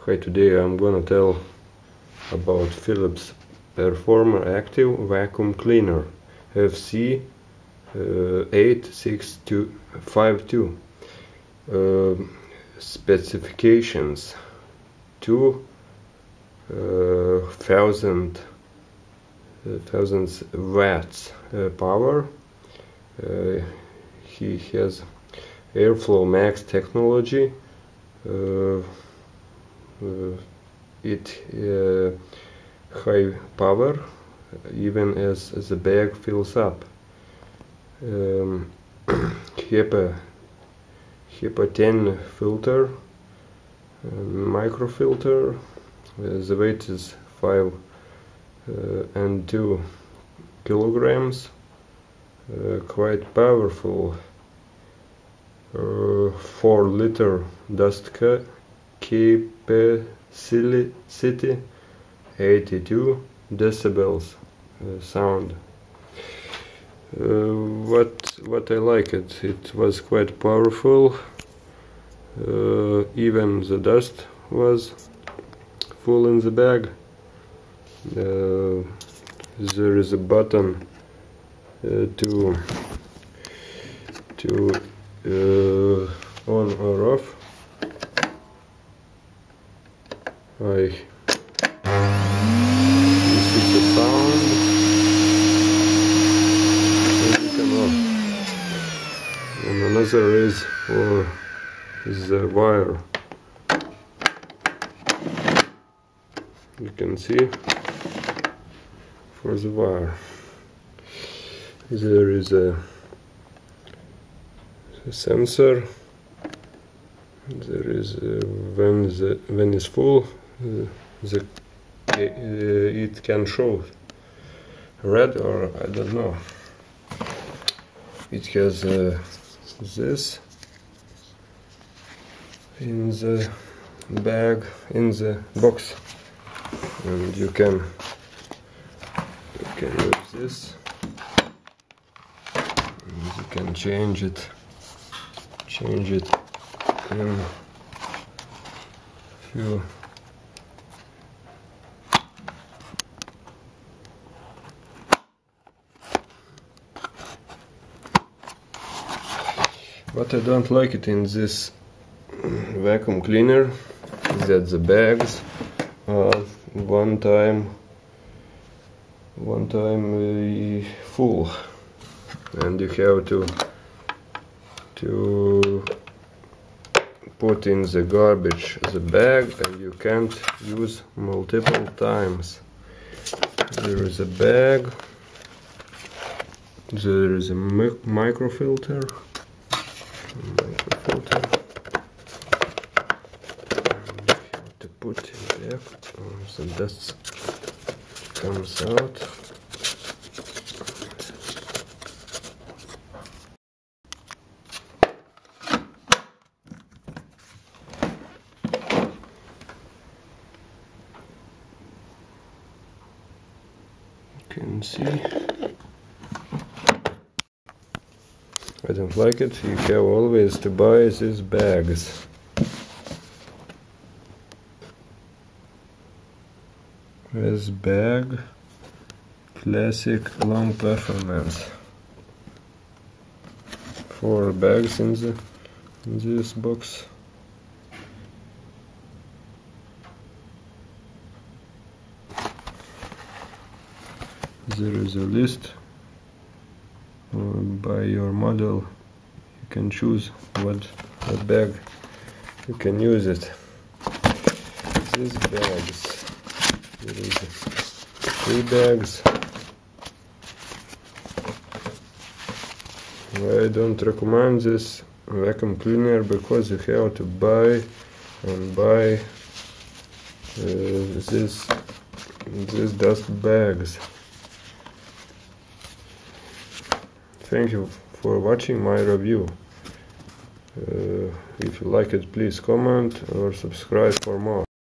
Hi, today I'm gonna tell about Philips Performer Active Vacuum Cleaner FC8652. Specifications: 2000 watts power. He has AirflowMax-teknologien. High power even as the bag fills up. HEPA 10 filter, microfilter. The weight is 5 and 2 kilograms. Quite powerful. 4-liter dust capacity, 82 decibels sound. What I like it was quite powerful. Even the dust was full in the bag. There is a button to on or off. This is the sound, and you can off. And another is for the wire. You can see for the wire. There is a sensor. There is when it's full, it can show red or I don't know. It has this in the bag, in the box, and you can use this. And you can change it in few. What I don't like it in this vacuum cleaner is that the bags are one time full, and you have to put in the garbage the bag, and you can't use multiple times. There is a bag, there is a microfilter, and you have to put it there, so the dust comes out. Can see. I don't like it. You have always to buy these bags. This bag, classic long performance. 4 bags in this box. There is a list. By your model you can choose what bag you can use it. These bags, there is 3 bags. I don't recommend this vacuum cleaner because you have to buy these dust bags. Thank you for watching my review. If you like it, please comment or subscribe for more.